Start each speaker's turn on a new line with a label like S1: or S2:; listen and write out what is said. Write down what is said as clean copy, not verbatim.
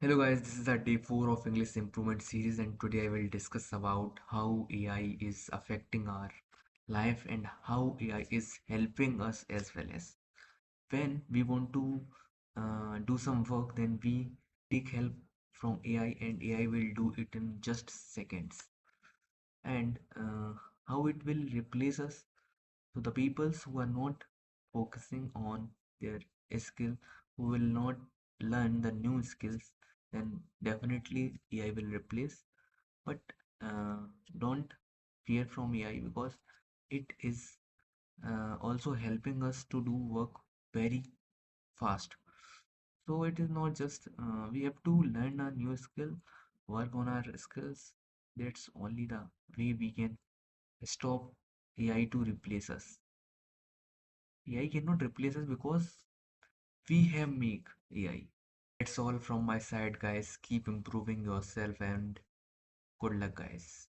S1: Hello guys, this is our day 4 of English improvement series and today I will discuss about how AI is affecting our life and how AI is helping us as well. As when we want to do some work, then we take help from AI and AI will do it in just seconds. And how it will replace us. So the peoples who are not focusing on their skill, who will not learn the new skills, then definitely AI will replace. But uh, don't fear from AI because it is also helping us to do work very fast. So it is not just we have to learn a new skill, work on our skills. That's only the way we can stop AI to replace us. AI cannot replace us because we have make AI. That's all from my side, guys. Keep improving yourself and good luck, guys.